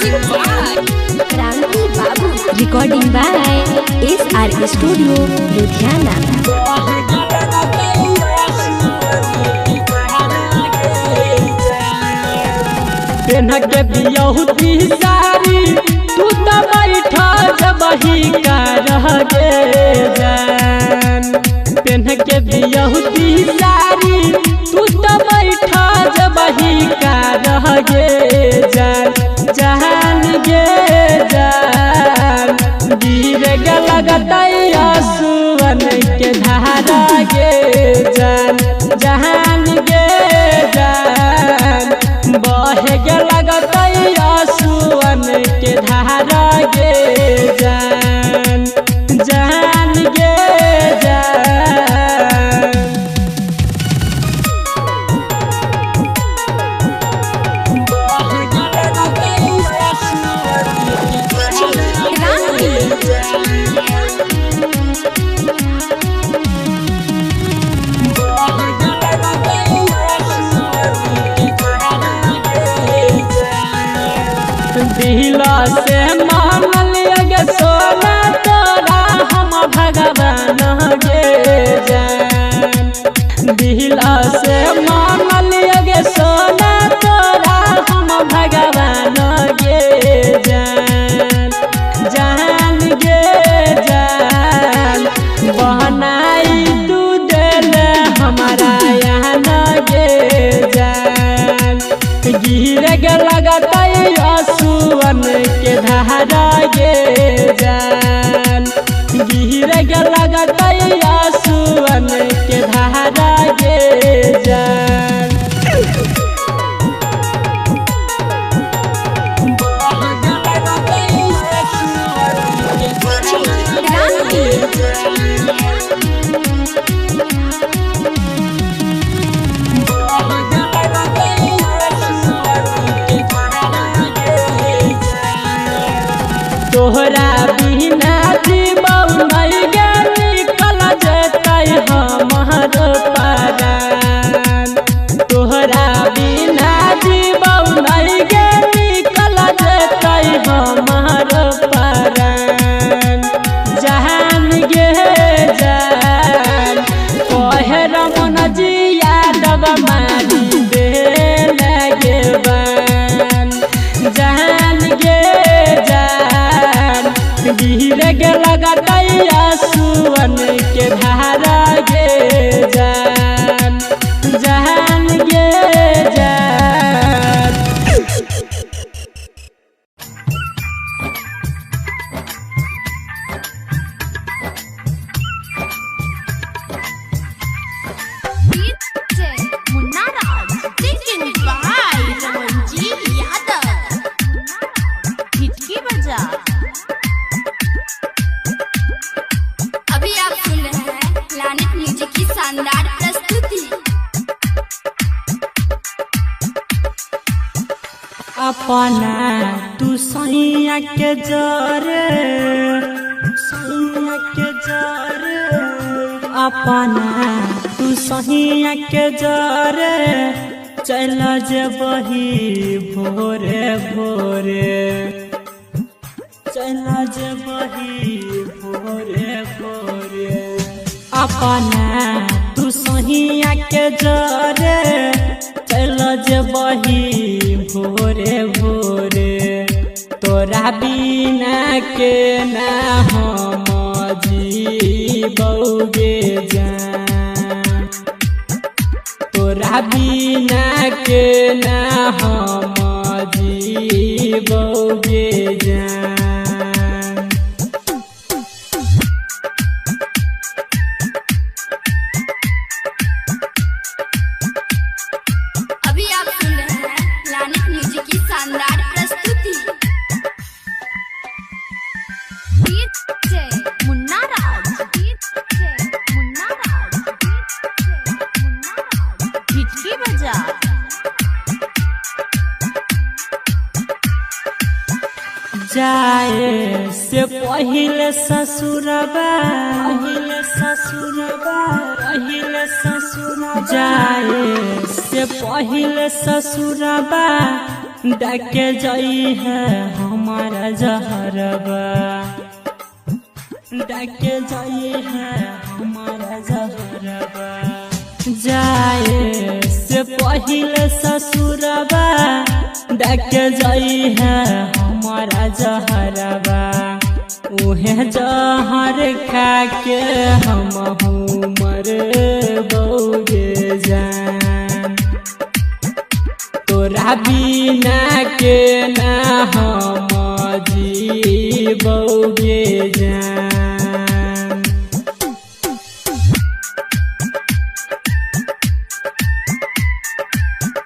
क्रांति Babu recording by SR studio Ludhiana. के बियहुती सारी तू तो बैठा जबही का रह गे जान। पेन के बियहुती सारी तू तो बैठा जबही का रह गे जान। जान गे जान गिर गे लगतई आंसुअन के धारा गे जान। जान गे जान बहे गे लगतई आंसुअन के धारा गे जान। जान गे जान बहे गे लगतई आंसुअन के दिला से मानल गे सोना तोरा हम भगवान गे जान। दिला से मानल गे सोना तोरा हम भगवान गे जान। जान गे जान बहनाई तू दिल हमारा यहाँ गे जान। गिर गे लगतई आंसुअन के धारा गे जान। गिर गे लगतई आंसुअन के धारा गे जान। तोहरा बिना जीवौ नहीं गे निकल जेतै हमर परान। तोहरा बिना जीवौ नहीं गे निकल जेतै हमर परान। जान गे जान कहे रमन जी यादव मारी दे लगे बान। जान गे जान गिर गे लगतई आंसुअन के धारा गे जान। जान गे जान मुन्ना राज सिंगिंग बाय रमनजीत यादव। हिटकी बजा। अभी आप सुन रहे हैं प्लैनेट म्यूजिक की शानदार प्रस्तुति। अपना तू सैया के जरे सैया के जरे अपना तू सैया के जरे चल जेबही भोरे भोरे। चल जेबही भोरे भोरे अपना तू सैया के जरे चल जेबही भोरे भोरे। तोरा बिना के ना हम जीबौगे जान। तोरा बिना के ना हम जीबौगे जान। अभी आप सुन रहे हैं प्लैनेट म्यूजिक की शानदार प्रस्तुति। मुन्ना राज मुन्ना राज हिटकी बजा। जाए से पहिले ससुरबा पहिले ससुरबा पहिले ससुरबा जाए से पहले ससुरबा डाके जाई है हमारा जहरबा, डाके जाई है हमारा जहरबा। जाए से पहले ससुरबा डाके जाई है हमारा जहरबा। उहे जहर खा के हमहू मर बौगे जान, तोरा बिना के ना हम जीबौगे जान।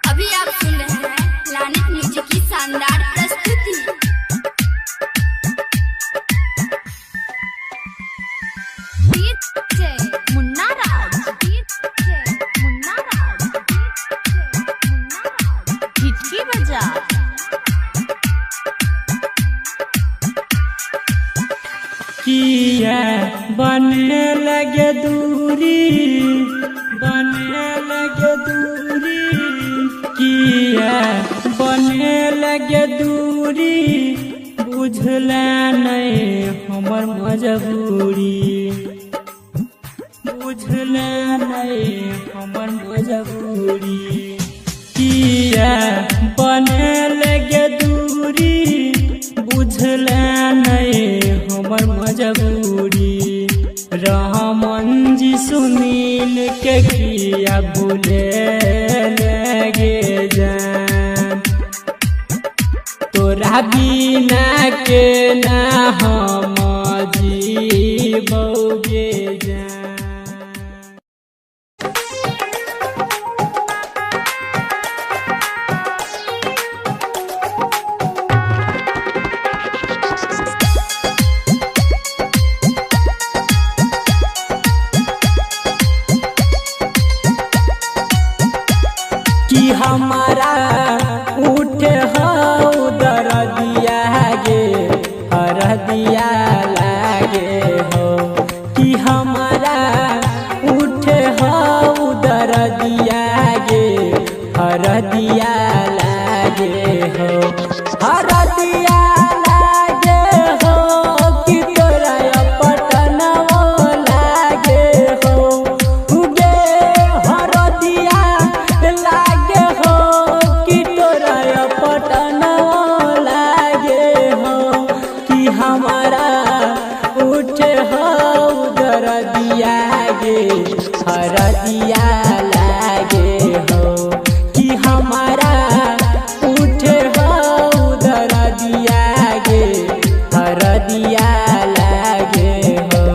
अभी आप सुन रहे हैं लानित म्यूजिक की शानदार प्रस्तुति। मुन्ना राज, मुन्ना राज, हिटकी बजा। किया बनने लगे दूरी, बनने लगे दूरी, किया बनने लगे दूरी, बुझला नहीं हमर मजबूरी, बुझला नहीं हमर मजबूरी। किया बने लगे दूरी, बुझला नहीं हमर मजबूरी। रहमान जी सुनील के किया भूले लगे जान, तोरा बिना के ना हम जीबौगे जान। हमारा उठे हो दरदिया गे, हरदिया लागे हो। कि हमारा उठे हो दरदिया गे, हरदिया लागे हो, हरदिया लागे हो। कि तोरा पटनवा लागे हो, उगे हरदिया लागे हो। कि तोरा पटनवा लागे हो। कि हमारा उठे हो दरदिया गे, हरदिया लागे हो। कि हमारा उठे हो दरदिया गे, हरदिया लागे हो।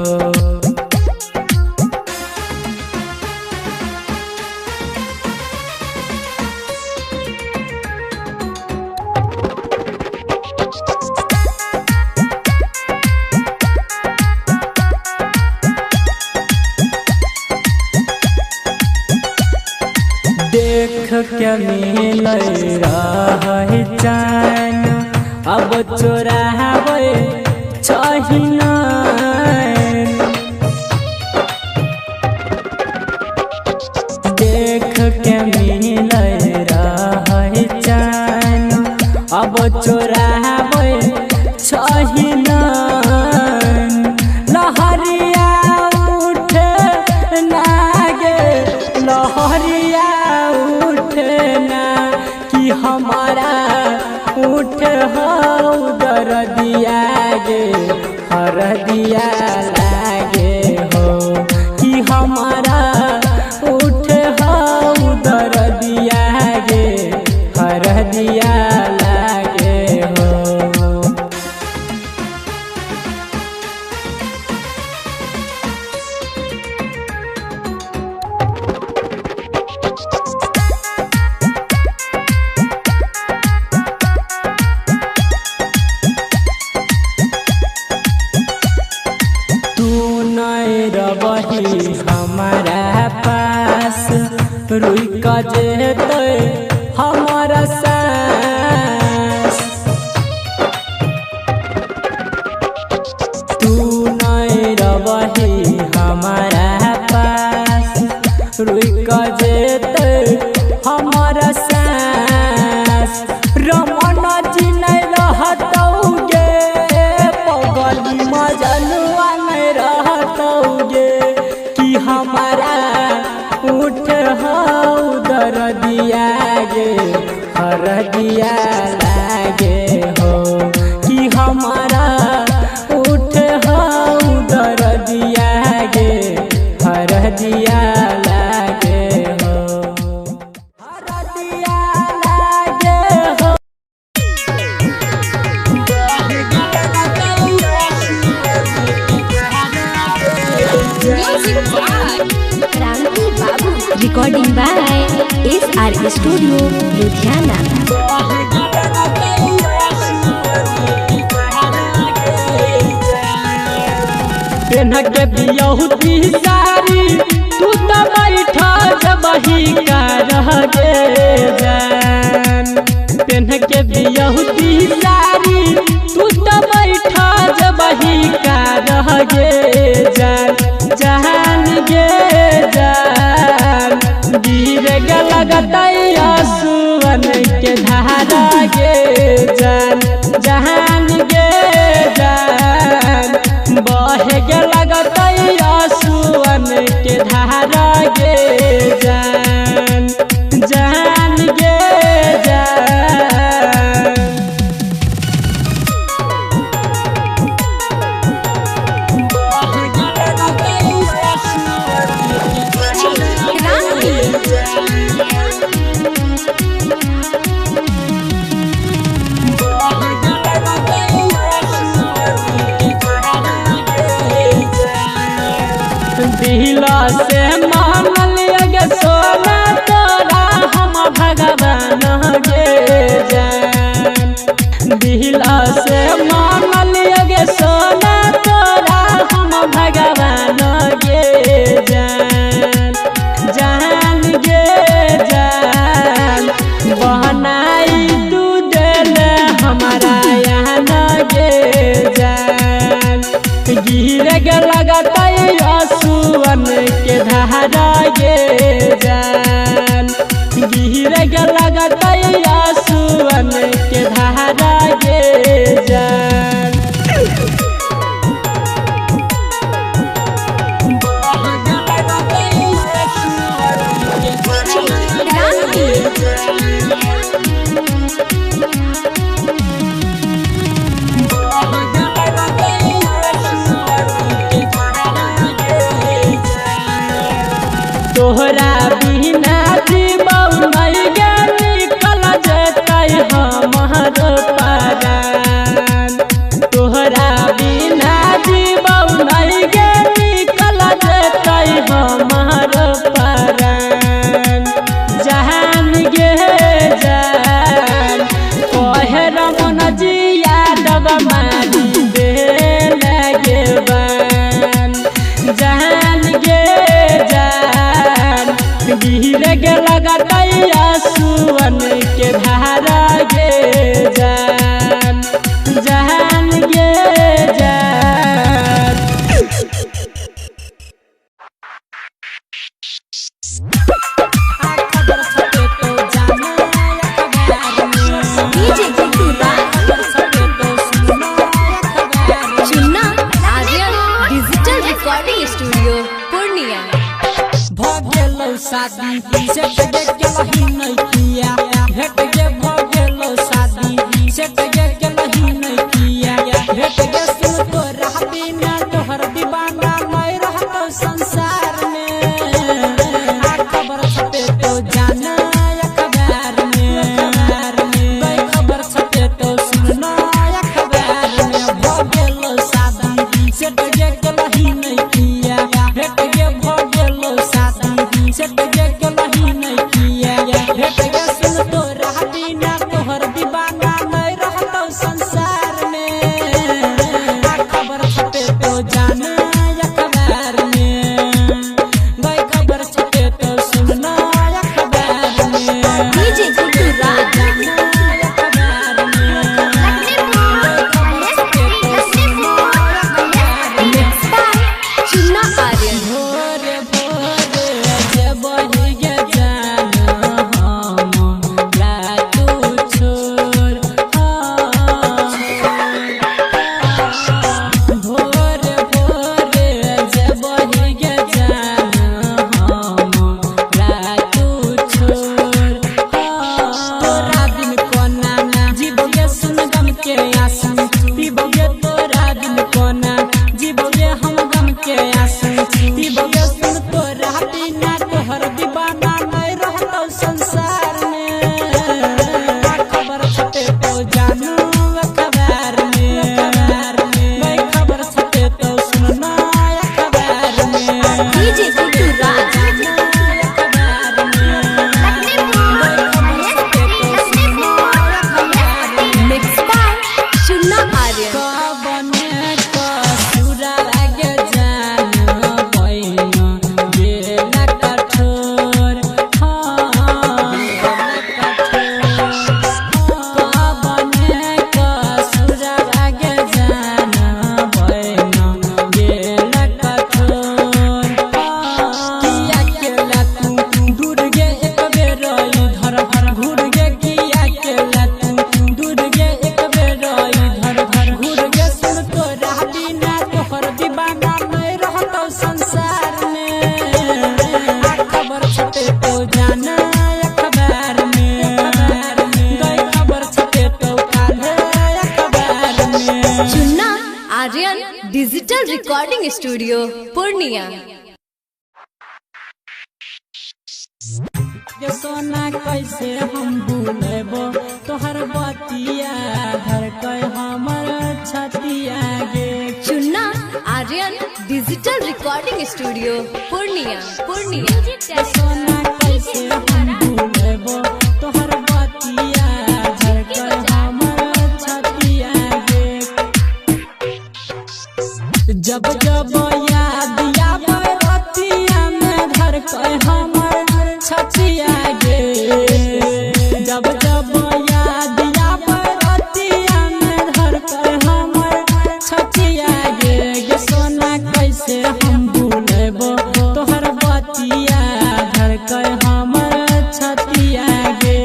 देख के मिल रहे जान, अब चोरावे चाहिना। देख के मिल रहे जान, अब चोरावे चाहिना। लहरिया उठे नागे, लहरिया उठे ना। कि हमारा उठे हो दरदिया गे, हरदिया लागे हो। कि हमारा उठे हो दरदिया गे, हरदिया लागे हो। रही हमारा पास, रुई का जेते हमारा सांस। तू नहीं रही हमारा पास, रुई का जेते हमारा हमारा उठ हो दर्दिया गे हरदिया लागे हो कि हमारा उठ हो दर्दिया गे हरदिया लागे हो हरदिया लागे हो। म्यूजिक बाय क्रांति बाबू। Recording by SR Studio, Ludhiana. के बियहुती सारी तू तो बैठा जबही का रह गे जान पेन के बियहुती सारी तू तो बैठा जबही का रह गे जान जान गे जान गिर गे लगतई आंसुअन के धारा गे जान जान गे जान बहे गे लगतई आंसुअन के धारा गे जान जान गे जान दिला से मानल गे सोना तोरा हम भगवान गे जान दिला से मानल गे सोना तोरा हम भगवान गे जान जान गे जान बहनाई तू दिल हमारा यहाँ गे जान गिर गे लगतई आंसुअन के धारा गे जान गिर गे लगतई आंसुअन के धारा गे जान तोहरा बिना जीवौ नहीं गे निकल जेतै हमर परान तोहरा बिना जीवौ नहीं गे निकल जेतै हमर परान जान गे जान कहे रमन जी यादव मारी दे लगे बान जान गे जान गिर गे लगतई आंसुअन के धारा गे जान जान गे जान DJ Guddu Chunna Aryan digital recording studio Purnia. भगेलो शादी सेट गे केलही नहीं किया भेट गे भगेलो शादी सेट गे केलही नहीं किया भेट गे सुन तो रहबी ना तोहर दीवाना नहीं रहतो संसार में खबर छपे तो जाना अखबार में खबर छपे तो सुनना अखबार में भगेलो शादी सेट गे केलही नहीं किया भेट गे भगेलो शादी सेट गे केलही नहीं किया भेट गे सुन तो रहबी ना तोहर दीवाना नहीं रहतो तोहर दीवाना नहीं रहतो संसार में खबर छपे तो जानू अखबार में खबर छपे तो सुनना अखबार में DJ Guddu Raj mix by Chunna Aryan digital recording studio Purnia. ये सोना कैसे हम भूलेबो तोहर बतिया धर के हमर छतिया गे Chunna Aryan digital recording studio Purnia ये सोना कैसे हम भूलेबो तोहर बतिया धर के हमर छतिया गे जब जब याद आवे रतिया में धर के हमर छतिया गे जब जब याद आवे रतिया में धर के हमर छतिया गे सोना कैसे हम भूलेबो तोहर बतिया धर के हमर छतिया गे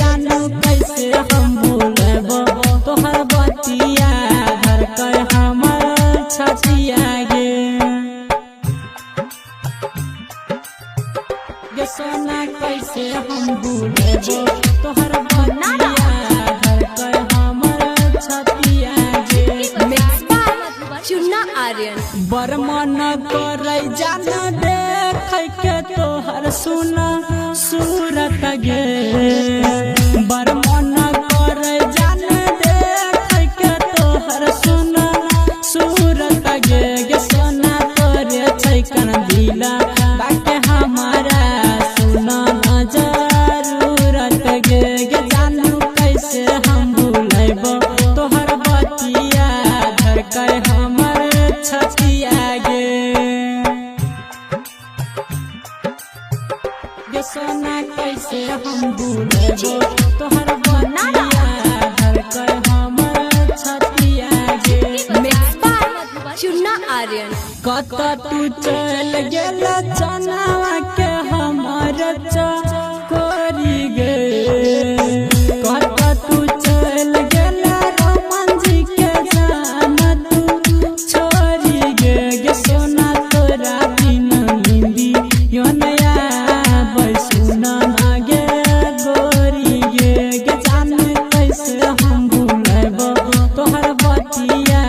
जानू कैसे हम भूलेबो तोहर बतिया धर के हमर छतिया गे सोना कैसे हम भूलेबो तोहर बतिया धर के हमर छतिया गे मिक्स बाय चुन्ना आर्यन बरमन करे जान देख के तोहर सुना सूरत गे बरमन करे जान देख के तोहर सुना सूरत गे सोना तोरे छैकन दिला बाटे हमारा सुना न जरूरत गे जानू कैसे हम भूलेबो तोहर बतिया धर के हमर छतिया गे सोना कैसे हम भूलेबो तोहर बतिया धर के हमर छतिया गे मिक्स बाय चुन्ना आर्यन कत तू चल गेल चनावा के हमर चकोरी गे कत तू चल गेल रमन जी के जान तू छोरी गे सोना तोरा बिन हिंदी यो नया बैसुना गे गोरी गे जान कैसे हम भूलेबो तोहर बतिया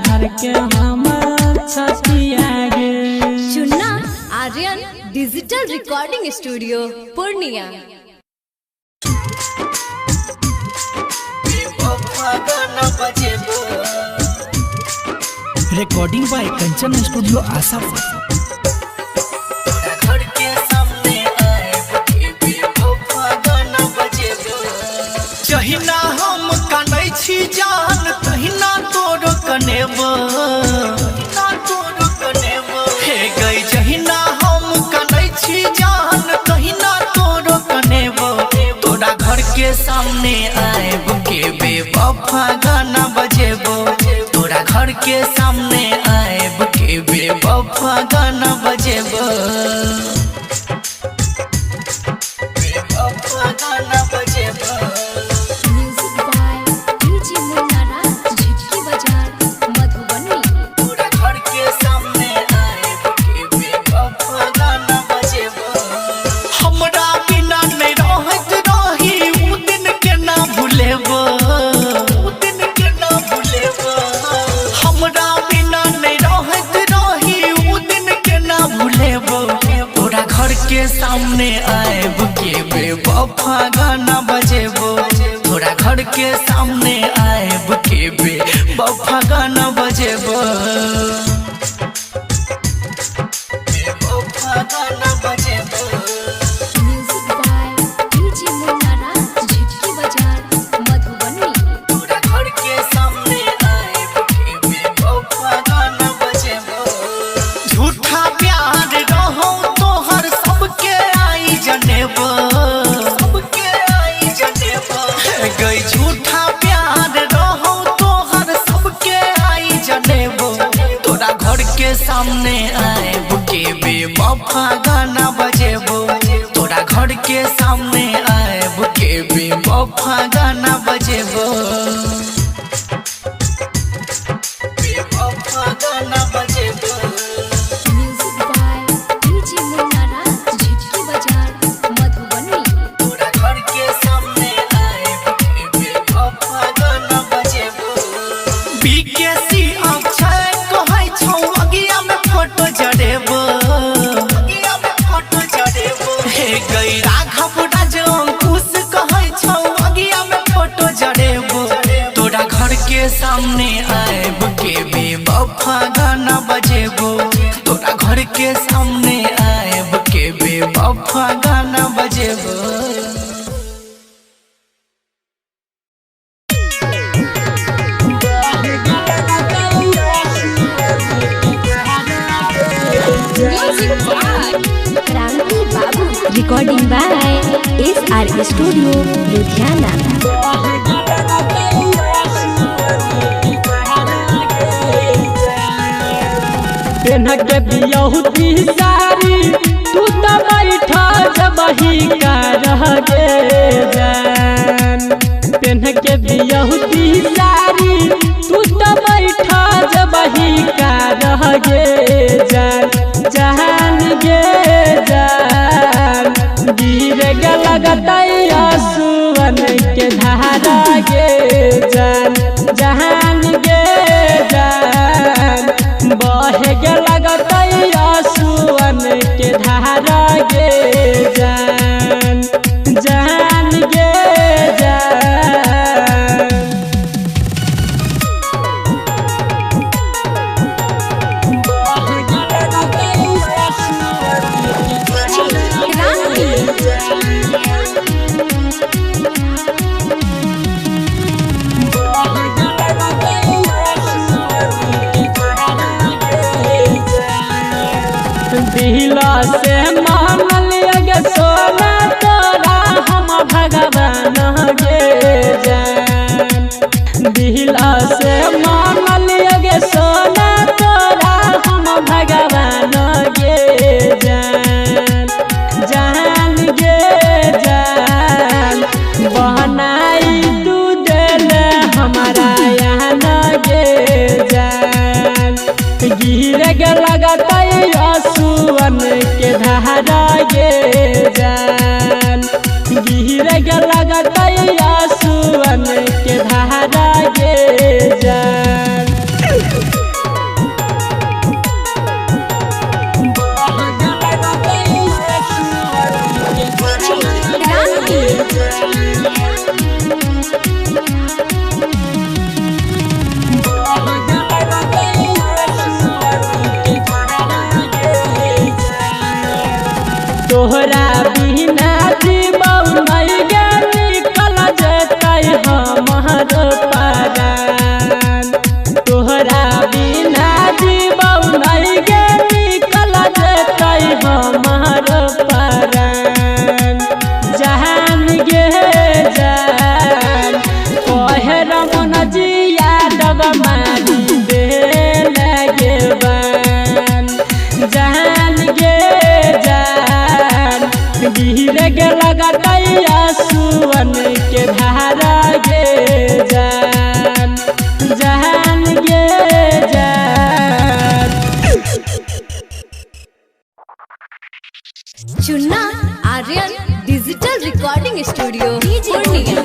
धर के हमर छतिया गे Chunna Aryan digital recording studio Purnia. Recording by Kanchan studio Asapur. जहिना हम कानै छी जान तहिना तोरो कनेबो हे गई जहिना हम कानै छी जान तहिना तोरो कनेबो तोरा घर के सामने आएब के बेवफा गाना बजेबो तोरा घर के सामने आएब के बेवफा गाना के सामने आएब के बेवफा गाना बजेबो तोरा घर के सामने आएब के बेवफा गाना बजेबो बेवफा गाना बजेबो म्यूजिक बाय डीजे मुन्ना राज झटकी बाजार मधुबनी। तोरा घर के सामने आएब के बेवफा गाना बजेबो झूठा प्यार रहो तोहर सबके आई जनेबो सबके आई जनेबो गई झूठा प्यार रहो तोहर सबके आई जनेबो तोरा घर के सामने आएब के बेवफा गाना बजेबो तोरा घर के सामने आएब के बेवफा गाना बजेबो बेवफा गाना बजेबो म्यूजिक बाय डीजे मुन्ना राज झटकी बाजार मधुबनी। तोरा घर के सामने आएब के बेवफा गाना बजेबो बीकेसी अक्षय कहै छौ अगिया में फोटो जड़ेबो अगिया में फोटो जड़ेबो हे गई राघव राज अंकुश कहै छौ अगिया में फोटो जड़ेबो तोरा घर के सामने आएब के बेवफा गाना बजेबो तोरा घर के सामने आएब के बेवफा गाना बजेबो music by Kranti Babu. Recording by SR studio Ludhiana. पेन्ह के बियहुती सारी तू तो बैठा जबही का रह गे जान पेन्ह के बियहुती सारी तू तो बैठा जबही का रह गे जान जहान गे जान गिर गे लगतै आंसुअन के धारा गे जान जहान गे जान बहे गे लगतै आंसुअन के धारा गे जान जान गे जान बहे गे लगतै आंसुअन के दिला से मानल गे सोना तोरा हम भगवान गे जान दिला से मानल गे सोना तोरा हम भगवान गे जान जान गे जान बहनाई तू दिल हमारा यहाँ गे जान गिर गे लगतै आंसुअन के धारा गे जान गिर गे लगतै आंसुअन के धारा गे जान बहे गे लगतै आंसुअन के तोहरा बिना जीवौ नहीं गे निकल जेतै हमर परान तोहरा बिना जीवौ नहीं गे निकल जेतै हमर परान जहान गे जान कहे रमन जी यादव मारी दे लगे बान जहान गे जान गिर गे लगतै आंसुअन के धारा गे जान जहान गे जान Chunna Aryan digital recording studio Purnia.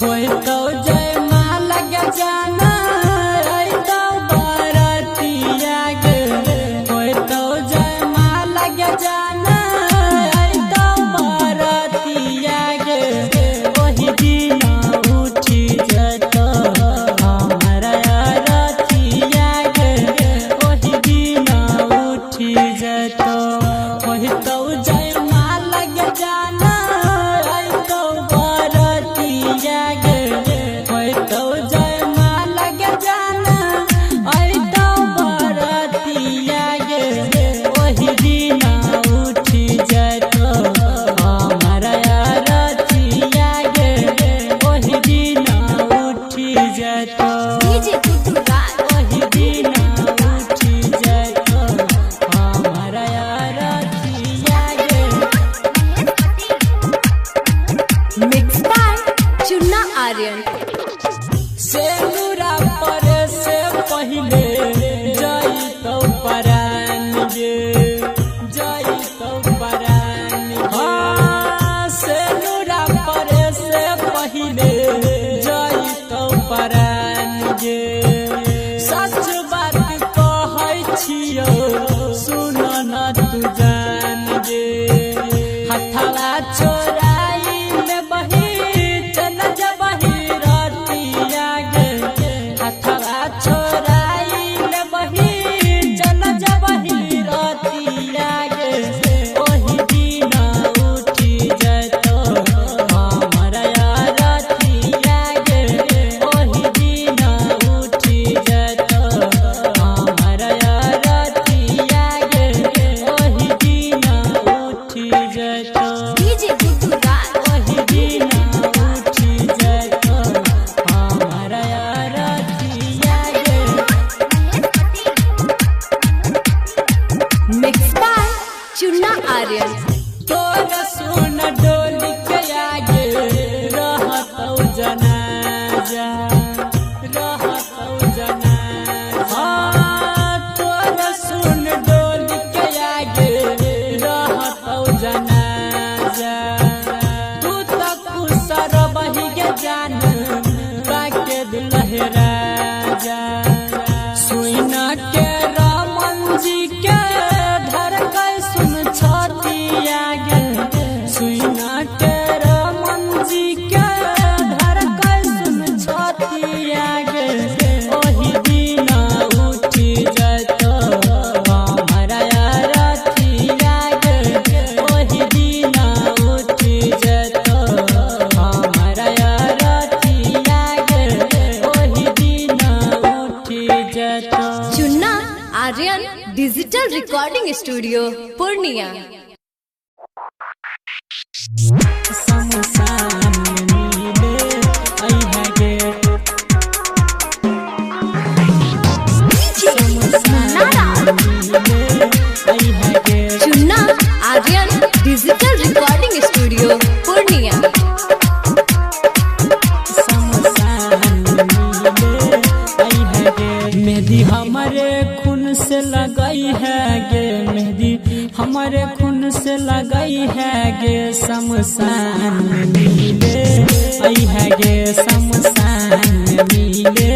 कोई तो जय माला के जाना आई तो बरतिया गे कोई तो जय माला के जाना आई तो बरतिया गे वही दिन उठी जतो हमारा रतिया गे वही दिन उठी जतो वही तो जय माला के जाना आई तो बरतिया गे कोई तो जय माला के जाना आई तो बरतिया गे वही दिन उठी जतो हमारा रतिया गे वही दिन उठी जतो डीजे गुड्डू राज वही दिन उठी जतो हमारा रतिया गे मिक्स बाय चुन्ना आर्यन सेनुरा परे से पहिले जई तो परान गे जई तो परान हाँ सेनुरा परे से पहिले जई तो परान गे सच बात कहै छियो सुन न तू जान गे हथवा छोराई में बही चल जबही रतिया गे हथवा छोराई में बही चल जबही रतिया गे ओही दिन उठी जतो हमारा रतिया गे ओही दिन उठी जतो हमारा रतिया गे ओही दिन उठी जतो डीजे गुड्डू राज वही दिन उठी जतो हमारा रतिया गे मिक्स बाय चुन्ना आर्यन तोर सुन डोली के आगे रहतौ जनाजा रहतौ जनाजा हाँ तोर सुन डोली के आगे रहतौ जनाजा तू तो खुसर बही के जान बाके दुल्हे राजा सुइना के रामन जी के धर कर सुन छतिया गे सुइना के रामन जी के धर कर सुन छतिया गे ओही दिन उठी जतो हमारा रतिया गे ओही दिन उठी जतो हमारा रतिया गे ओही दिन उठी जतो Chunna Aryan digital recording studio Purnia समसान नीले आई है गे समसान नीले आई है गे Chunna Aryan digital recording studio Purnia समसान नीले आई है गे मेहंदी हमारे खून से लगाई है गे मेहंदी हमारे खून से लगाई है गे समसान नीले आई है गे समसान नीले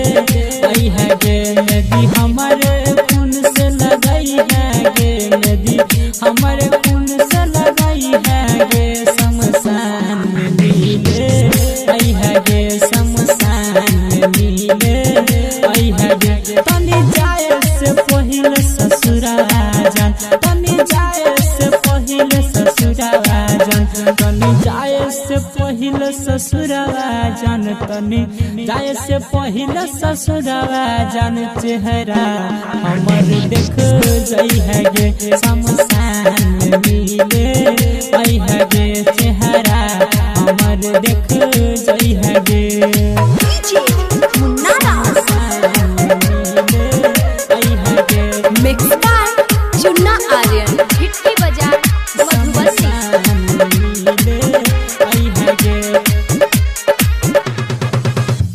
आई है गे मेहंदी हमारे खून से लगाई है गे मेहंदी हमारे खून से लगाई है गे समसान नीले आई है गे समसान नीले आई है गे तनी जाए से पहिले ससुरावा जान तनी जाए से पहिले ससुरावा जान तनी जाए से पहिले ससुरावा जान तनी जाए से पहिले ससुरावा जान चेहरा हमर देख जई है गे समसान नीले आई है गे चेहरा हमर देख जई है गे मुन्ना राज आई है गे मिक्स बाय चुन्ना आर्यन हिट्टी बाजार मधुबनी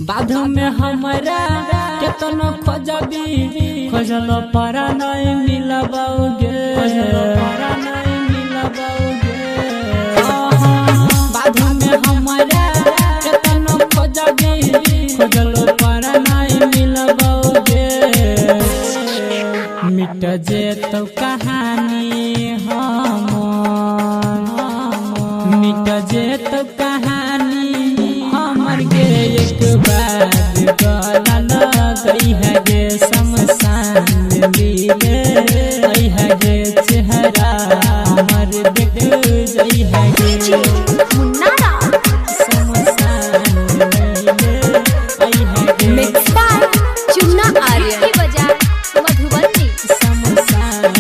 बाध में हमारा केतनो खोजबी खोजल पारा नहीं मिलबोगे बाध में हमारा केतनो खोजबी एक बार गला लगई है गे शमशान मिले आई है गे चेहरा हमर देख जई है गे मुन्ना शमशान मिले आई है गे मिक्स बाय चुन्ना आर्यन की बाजार मधुबनी शमशान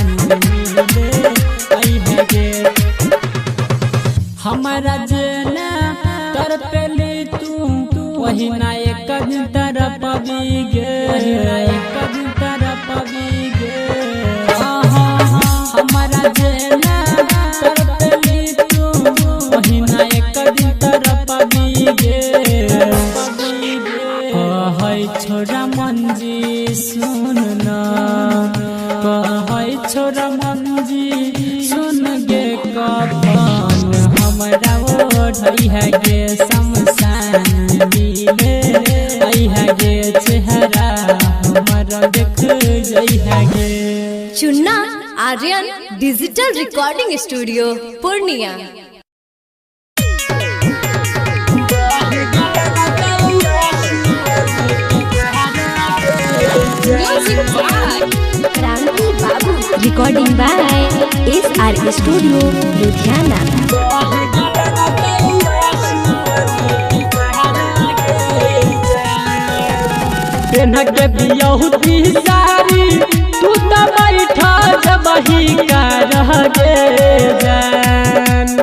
मिले आई है गे हमारा जना तर पेली तू वही ना एक दिन तरफ भी गे एक दिन तरफ भी गे हमारा जना तर पेली तू वही ना एक दिन तरफ भी गे कहै छोरा मंजी सुन ना कहै छोरा मंजी सुन गे कफन हमरा ओढ़ई है गे शमशान मिले आई है गे चेहरा हमरा देख जई है गे Chunna Aryan digital recording studio Purnia. Kranti Babu recording by SR studio Ludhiana. पेन्ह के बियहुती सारी तू तो बैठा जबही का रह गे जान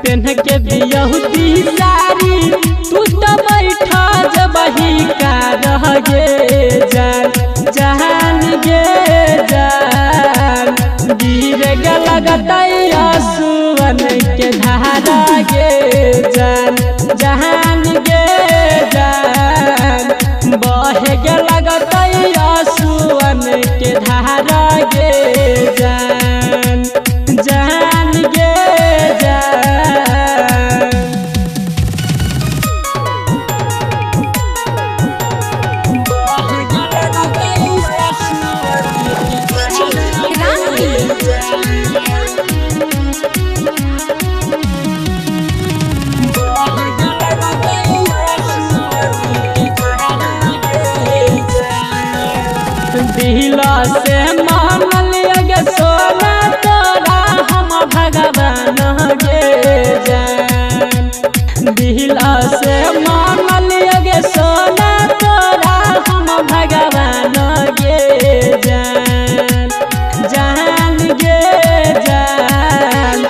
पेन्ह के बियहुती सारी तू तो बैठा जबही का रह गे जान जहान गे जान गिर गे लगतई आंसुअन के धारा गे जान जहान गे जान बहे गे लगतई आंसुअन के धारा गे जान जान गे जान बहे गे लगतई दिला से मानल गे सोना तोरा हम भगवान गे जान दिला से मानल गे सोना तोरा हम भगवान गे जान जान गे जान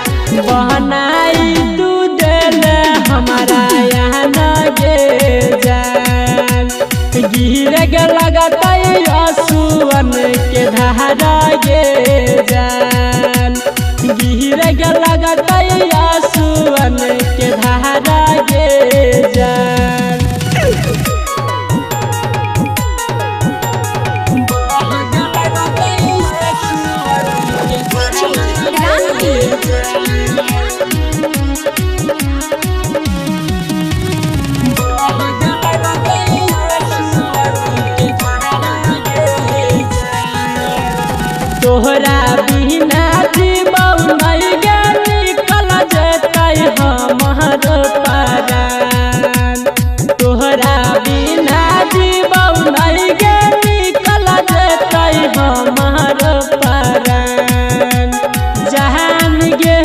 बहनाई तू दिल हमारा यहाँ गे जान गिर गे लगतई आंसुअन के धारा गे जान गिर गे लगतई आंसुअन के धारा गे जान तोहरा बिना जीवौ नहीं गे निकल जेतै हमर परान तोहरा बिना जीवौ नहीं गे निकल जेतै हमर परान जहान गे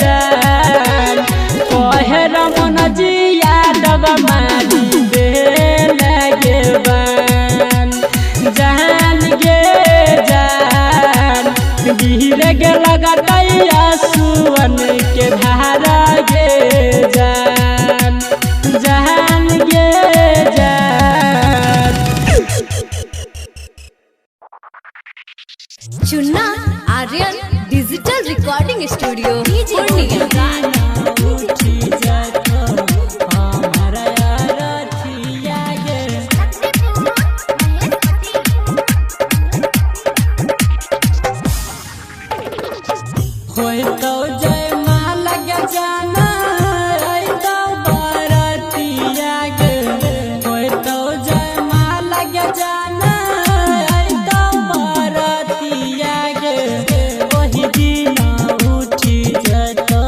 जान कहे रमन जी यादव मारी दे लगे बान जहान गे जान गिर गे लगतई आंसुअन के धारा गे जान जहान गे जान Chunna Aryan digital recording studio Purnia. होय तो जय माला गे जाना आई तो बरतिया गे होय तो जय माला गे जाना आई तो बरतिया गे वही दिन उठी जतो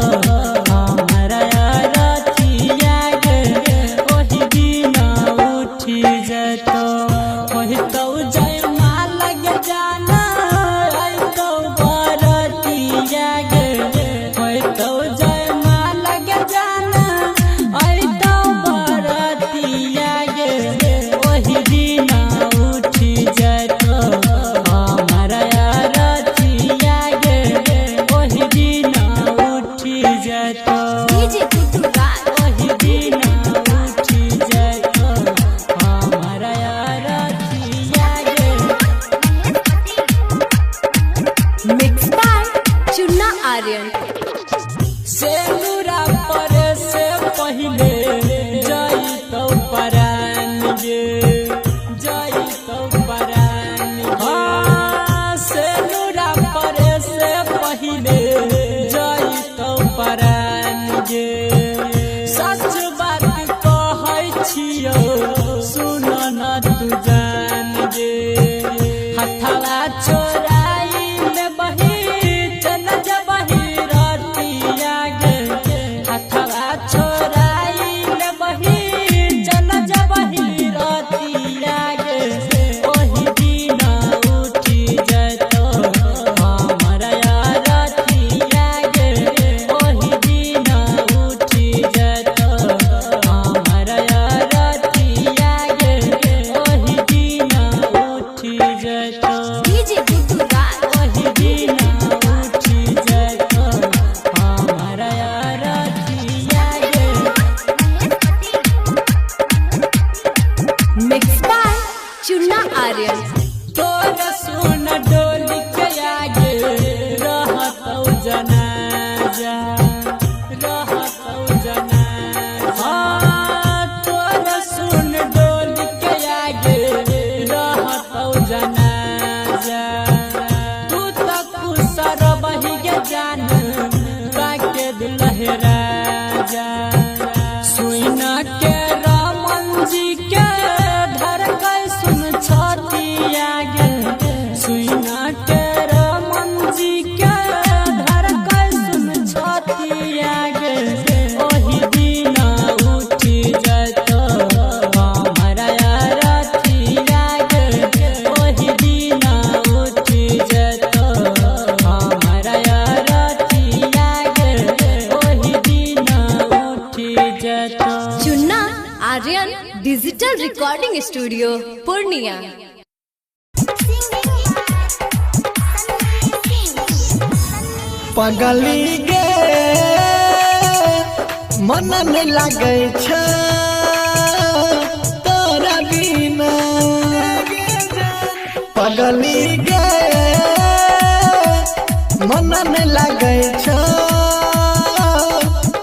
Chunna Aryan digital recording studio Purnia. पगली गे मन नहीं लागे छ तोरा बिना पगली गे मन नहीं लागे छ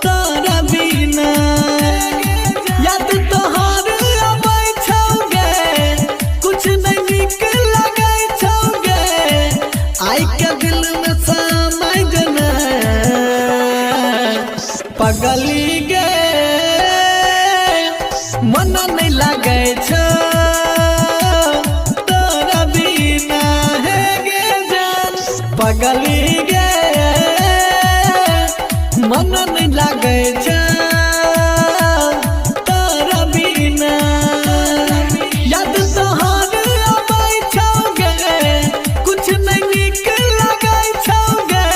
तोरा बिना याद तोहर आबै छौगे कुछ नहीं निक लागे छौगे आई के दिल में समाय जना पगली गे मन नहीं लागे छ तोरा बिना हे गे जान पगली गे मन नहीं लागे छ तोरा बिना याद तोहर आबै छौगे कुछ नहीं निक लागे छौगे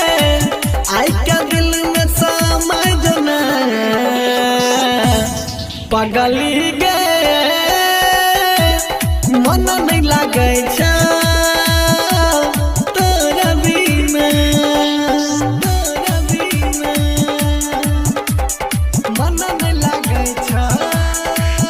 आई के दिल में समाय जना पगली गे मन नहीं लागे छ तोरा बिना मन नहीं लागे छ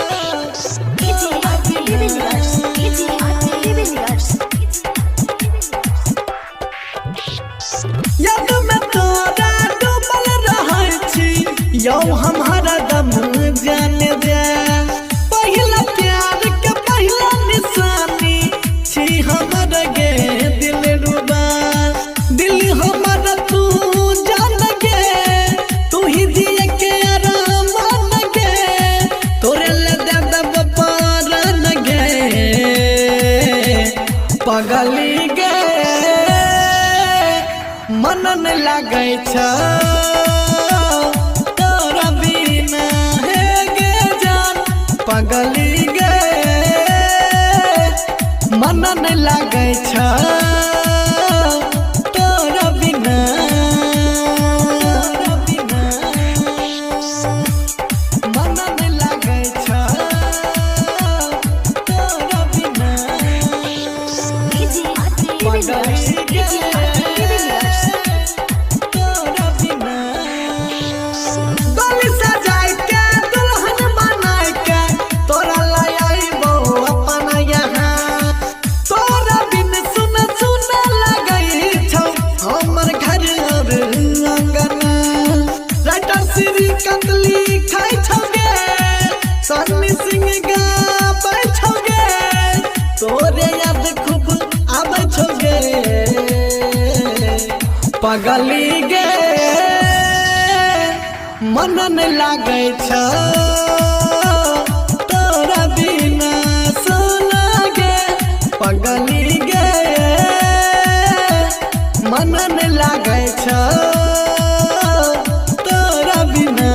याद में तोरा डूबल रहै छी यौ हम हरदम जाने दे पहिला प्यार के पहिला निशानी छी हमर गे दिल रुबा दिल हमर तू जान गे तू ही जिए के आराम गे तोरे ले दे दब पारन गे पगली गे मन नहीं लागे छ तोरा बिना हे गे जान पगली गे मन नहीं लागे छ तोरा बिना मन नहीं लागे छ तोरा बिना पगली गे तोरा बिना गली सजाय के दुल्हन बनाय के तोरा लाई आइबो अपना यहाँ तोरा बिन सुन सुन लगई छौ हमर घर और आंगन राइटर श्री कंदली खाई छौगे सन्नी सिंह गाबै छौगे तोरे याद खूब आबै छौगे पगली गे मन नहीं लागे छ तोरा बिना सोना गे पगली गे मन नहीं लागे छ तोरा बिना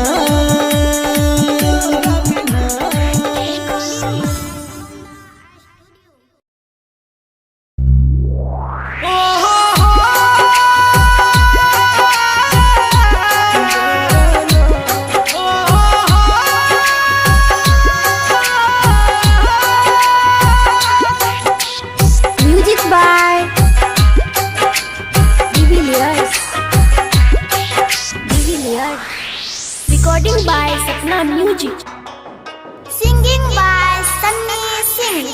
music by Devilliers recording by Sapna music singing by Sunny Singh.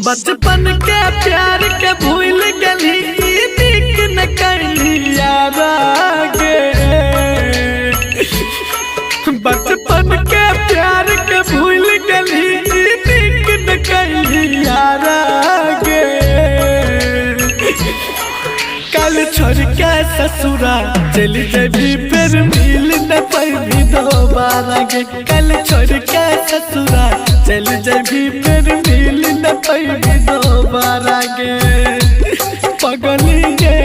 बचपन के प्यार के भूल गली निक न कली यारा गे बचपन के प्यार के भूल गली निक न कली यारा गे कल छोड़ के ससुरा चली जबी फिर मिल न पैबी दोबारा गे कल छोड़ के ससुरा चल जबी फिर मिल न पैबी दोबारा गे पगली गे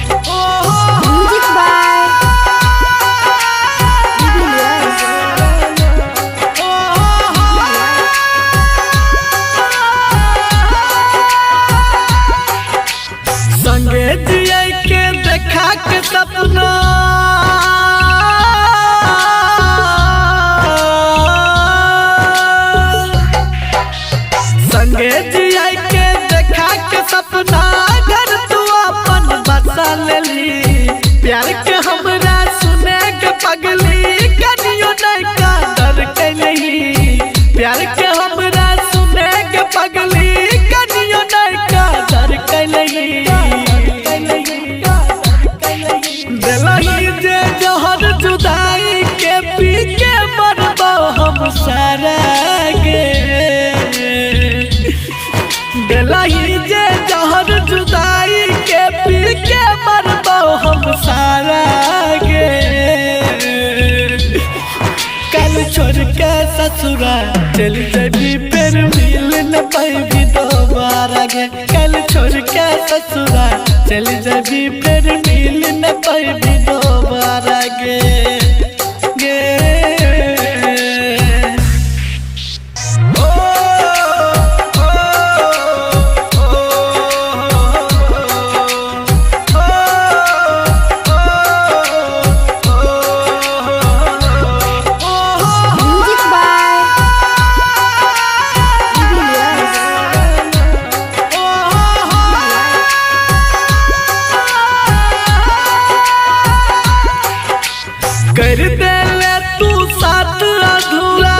म्यूजिक बाय डिविलियर्स सारा गे दिलही जे जहर जुदाई के पी के मरबो हम सारा गे कल छोड़ के ससुरा चल जबी फिर मिल न पाएगी दोबारा गे कल छोड़ के ससुरा चल जबी फिर मिल न पाएगी दोबारा गे गे कर दे ले तू साथ अधूरा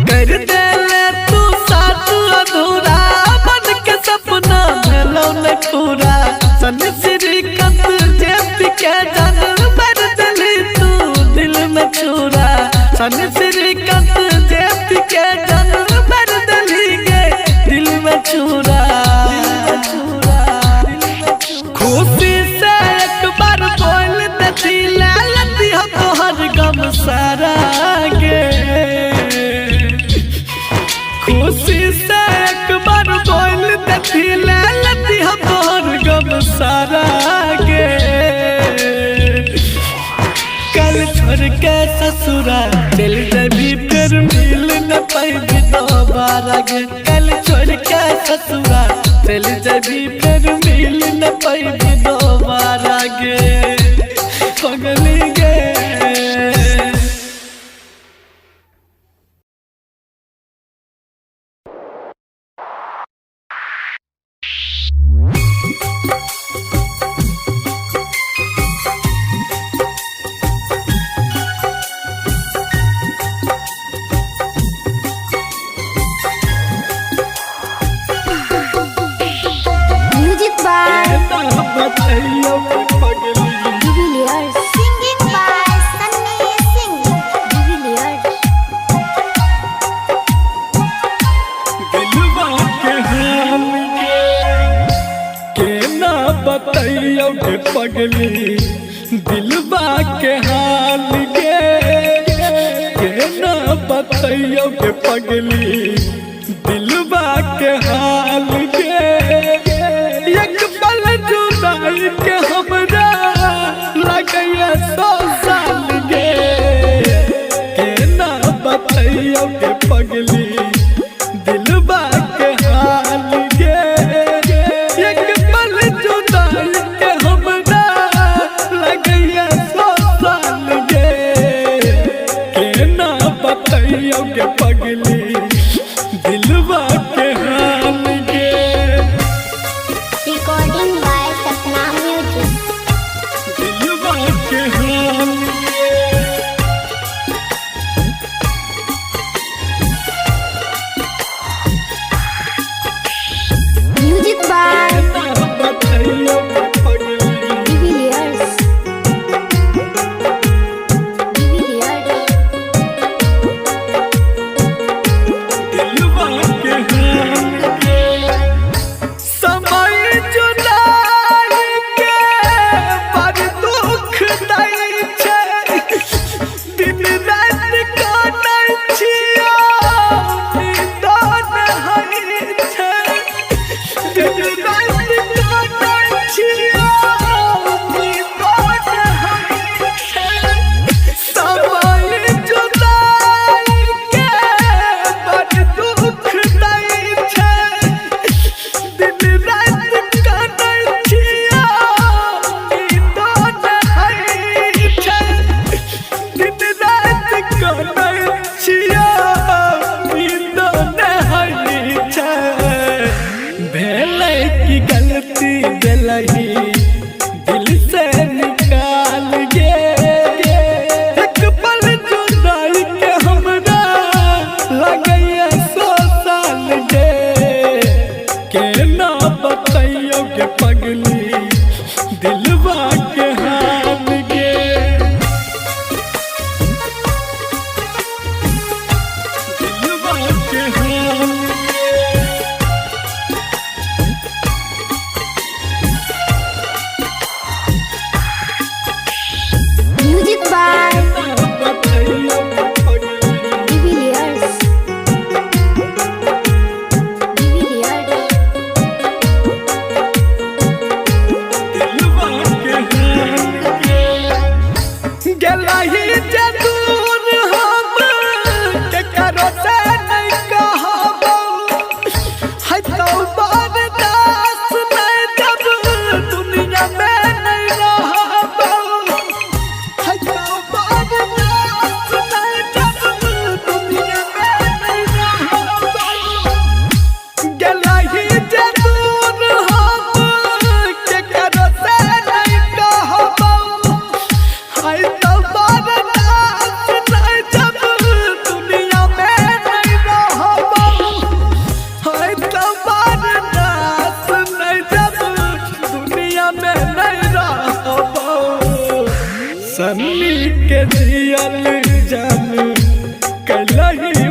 कर दे ले तू साथ अधूरा बन के सपना भेलो न पूरा सन श्रीकांत जेप के जान भर दिली तू दिल में छुरा सन श्रीकांत जेप के जान भर दिली गे दिल में छुरा खुशी से एक बार बोल देती लती हो तोहर गम सारा गे खुशी से एक बार बोल देती लती हो तोहर गम सारा गे कल छोड़ के ससुरा चल जबी फिर मिल न पाएगी दोबारा गे कल छोड़ के ससुरा चल जबी फिर मिल न पाएगी दोबारा गे पगली गे music by Devilliers Singing by Sunny Singh. Devilliers दिलवा के हाल के ना बताइयो के पगली दिलवा के हाल के ना बताइयो के पगली दिलवा के हाल के एक पल जुदाई के हमरा लगैया 100 साल के ना बताइयो के पगली दिलवा के हाल गे एक पल जुदाई के हमरा लगैया 100 साल गे के ना बताइयो के पगली सन्नी के दियल जान कलही